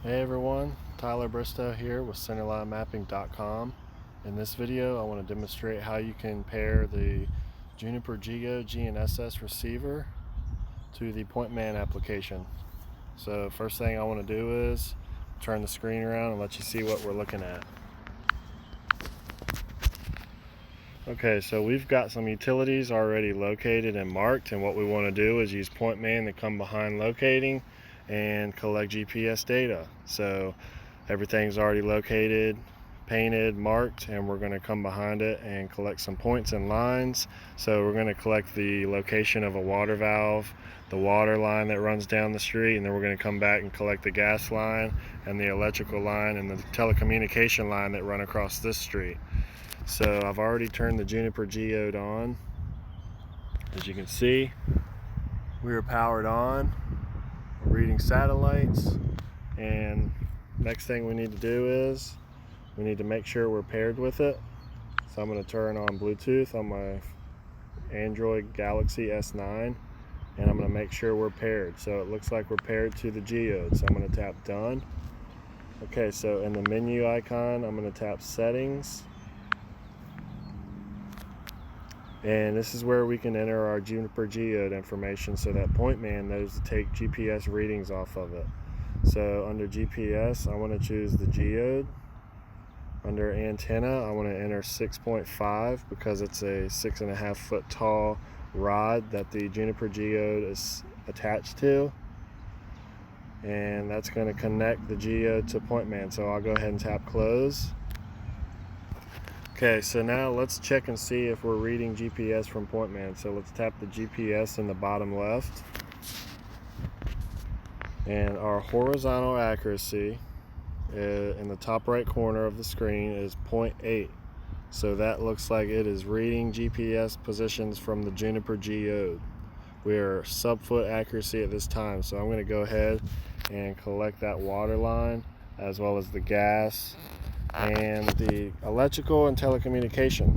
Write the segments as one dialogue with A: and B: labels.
A: Hey everyone, Tyler Bristow here with CenterlineMapping.com. In this video I want to demonstrate how you can pair the Juniper Geode GNSS receiver to the PointMan application. So first thing I want to do is turn the screen around and let you see what we're looking at. Okay, so we've got some utilities already located and marked, and what we want to do is use PointMan to come behind locating and collect GPS data. So everything's already located, painted, marked, and we're going to come behind it and collect some points and lines. So we're going to collect the location of a water valve, the water line that runs down the street, and then we're going to come back and collect the gas line and the electrical line and the telecommunication line that run across this street. So I've already turned the Juniper Geode on. As you can see, we are powered on. We're reading satellites, and next thing we need to do is we need to make sure we're paired with it. So I'm going to turn on Bluetooth on my Android Galaxy S9, and I'm going to make sure we're paired. So it looks like we're paired to the Geode. So I'm going to tap Done. Okay, so in the menu icon, I'm going to tap Settings. And this is where we can enter our Juniper Geode information so that PointMan knows to take GPS readings off of it. So under GPS, I want to choose the Geode. Under antenna, I want to enter 6.5 because it's a 6.5 foot tall rod that the Juniper Geode is attached to. And that's going to connect the Geode to PointMan. So I'll go ahead and tap Close. Okay, so now let's check and see if we're reading GPS from PointMan. So let's tap the GPS in the bottom left. And our horizontal accuracy in the top right corner of the screen is 0.8. So that looks like it is reading GPS positions from the Juniper Geode. We are sub-foot accuracy at this time. So I'm going to go ahead and collect that water line as well as the gas and the electrical and telecommunication.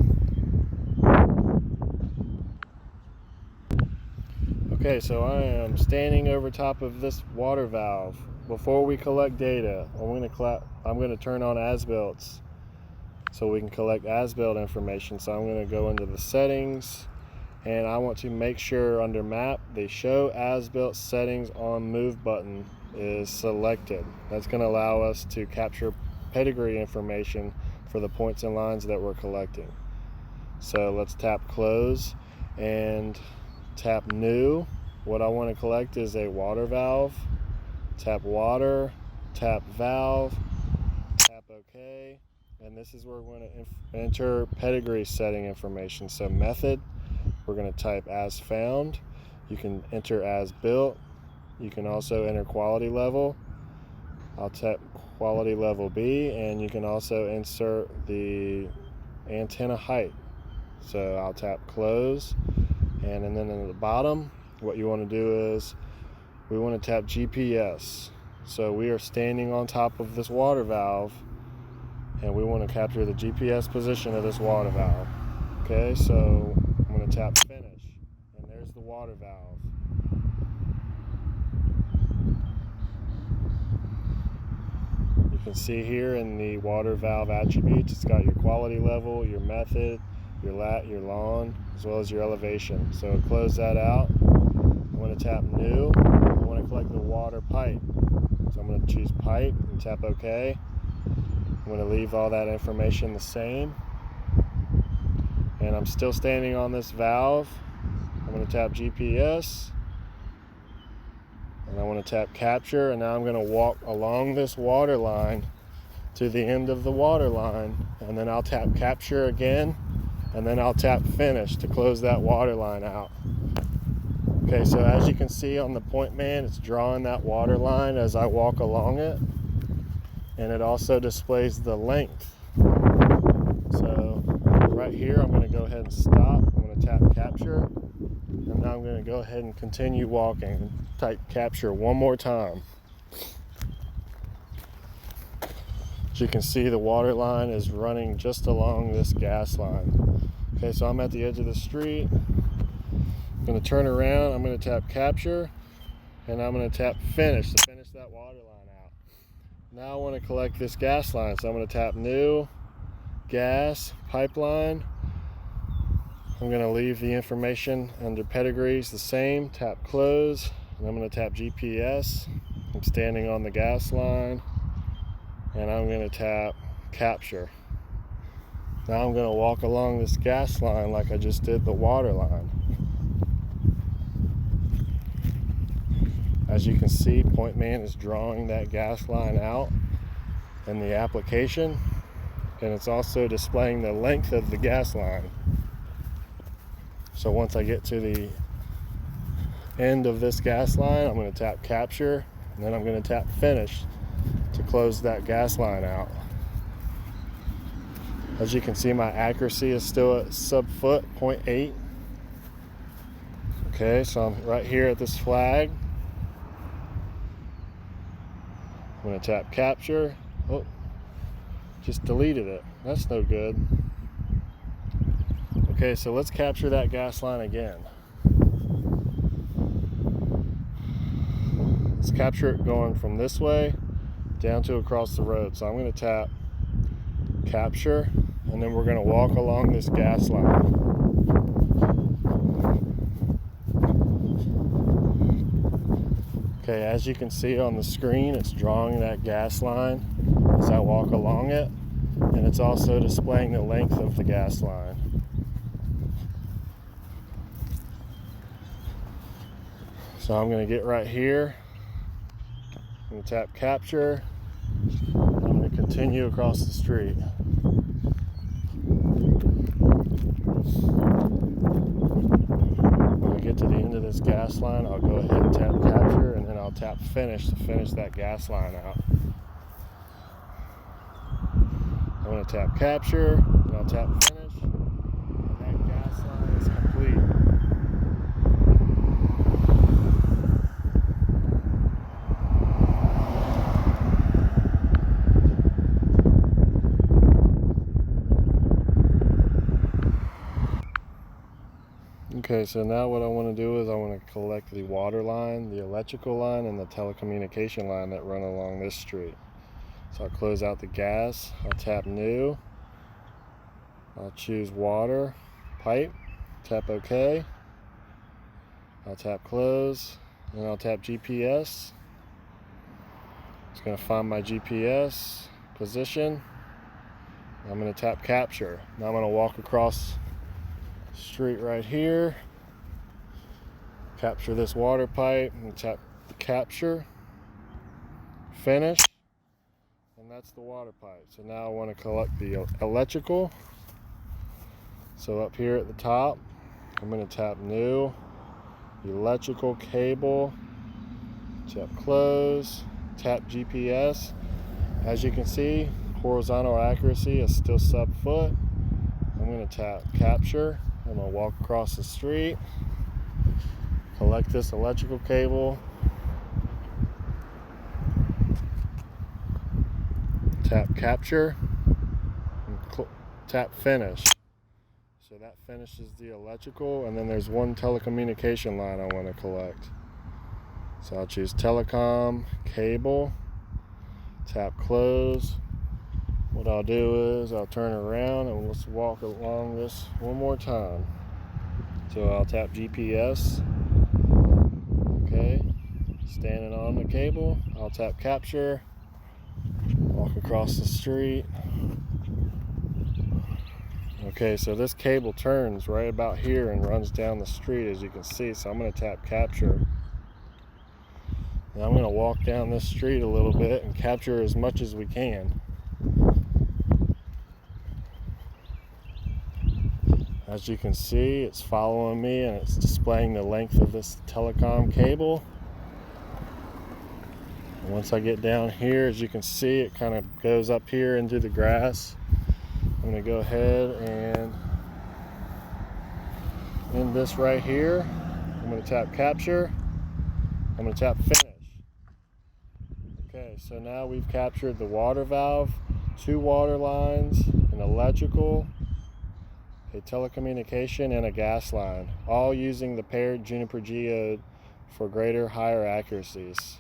A: Okay, so I am standing over top of this water valve. Before we collect data, I'm going to turn on as-builts so we can collect as-built information. So I'm going to go into the settings, and I want to make sure under map the show as-built settings on move button is selected. That's going to allow us to capture pedigree information for the points and lines that we're collecting. So let's tap Close and tap New. What I want to collect is a water valve. Tap Water, tap Valve, tap OK, and this is where we're going to enter pedigree setting information. So method, we're going to type as found. You can enter as built. You can also enter quality level. I'll tap quality level B, and you can also insert the antenna height. So I'll tap Close, and then at the bottom, what you want to do is we want to tap GPS. So we are standing on top of this water valve, and we want to capture the GPS position of this water valve. Okay, so I'm going to tap Finish, and there's the water valve. You can see here in the water valve attributes, it's got your quality level, your method, your lat, your long, as well as your elevation. So close that out. I'm going to tap New. I want to collect the water pipe. So I'm going to choose Pipe and tap OK. I'm going to leave all that information the same. And I'm still standing on this valve. I'm going to tap GPS. And I want to tap Capture, and now I'm going to walk along this water line to the end of the water line, and then I'll tap Capture again, and then I'll tap Finish to close that water line out. Okay, so as you can see on the PointMan, it's drawing that water line as I walk along it, and it also displays the length. So right here, I'm going to go ahead and stop. I'm going to tap Capture, and now I'm going to go ahead and continue walking and type Capture one more time. As you can see, the water line is running just along this gas line. Okay, so I'm at the edge of the street. I'm going to turn around, I'm going to tap Capture, and I'm going to tap Finish to finish that water line out. Now I want to collect this gas line, so I'm going to tap New, Gas, Pipeline. I'm going to leave the information under pedigrees the same, tap Close, and I'm going to tap GPS. I'm standing on the gas line, and I'm going to tap Capture. Now I'm going to walk along this gas line like I just did the water line. As you can see, PointMan is drawing that gas line out in the application, and it's also displaying the length of the gas line. So once I get to the end of this gas line, I'm going to tap Capture, and then I'm going to tap Finish to close that gas line out. As you can see, my accuracy is still at sub-foot, 0.8. Okay, so I'm right here at this flag. I'm going to tap Capture. Oh, just deleted it. That's no good. Okay, so let's capture that gas line again. Let's capture it going from this way down to across the road. So I'm going to tap Capture, and then we're going to walk along this gas line. Okay, as you can see on the screen, it's drawing that gas line as I walk along it, and it's also displaying the length of the gas line. So I'm going to get right here. I'm going to tap Capture. I'm going to continue across the street. When I get to the end of this gas line, I'll go ahead and tap Capture, and then I'll tap Finish to finish that gas line out. I'm going to tap Capture, and I'll tap Finish, and that gas line is complete. Okay, so now what I want to do is I want to collect the water line, the electrical line, and the telecommunication line that run along this street. So I'll close out the gas, I'll tap New, I'll choose Water, Pipe, tap OK, I'll tap Close, and I'll tap GPS. It's going to find my GPS position. I'm going to tap Capture. Now I'm going to walk across street right here, capture this water pipe, and tap the Capture, Finish, and that's the water pipe. So now I want to collect the electrical. So up here at the top, I'm going to tap New, Electrical Cable, tap Close, tap GPS. As you can see, horizontal accuracy is still sub-foot. I'm going to tap Capture. I'm going to walk across the street, collect this electrical cable, tap Capture, and tap Finish. So that finishes the electrical, and then there's one telecommunication line I want to collect. So I'll choose Telecom, Cable, tap Close. What I'll do is I'll turn around and let's walk along this one more time. So I'll tap GPS. Okay, standing on the cable, I'll tap Capture, walk across the street. Okay, so this cable turns right about here and runs down the street, as you can see. So I'm going to tap Capture. And I'm going to walk down this street a little bit and capture as much as we can. As you can see, it's following me and it's displaying the length of this telecom cable. And once I get down here, as you can see, it kind of goes up here into the grass. I'm going to go ahead and end this right here. I'm going to tap Capture. I'm going to tap Finish. Okay, so now we've captured the water valve, 2 water lines, an electrical, a telecommunication, and a gas line, all using the paired Juniper Geode for higher accuracies.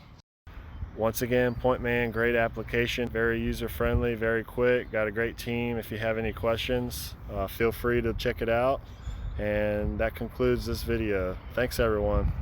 A: Once again, PointMan, great application, very user-friendly, very quick, got a great team. If you have any questions, feel free to check it out. And that concludes this video. Thanks everyone.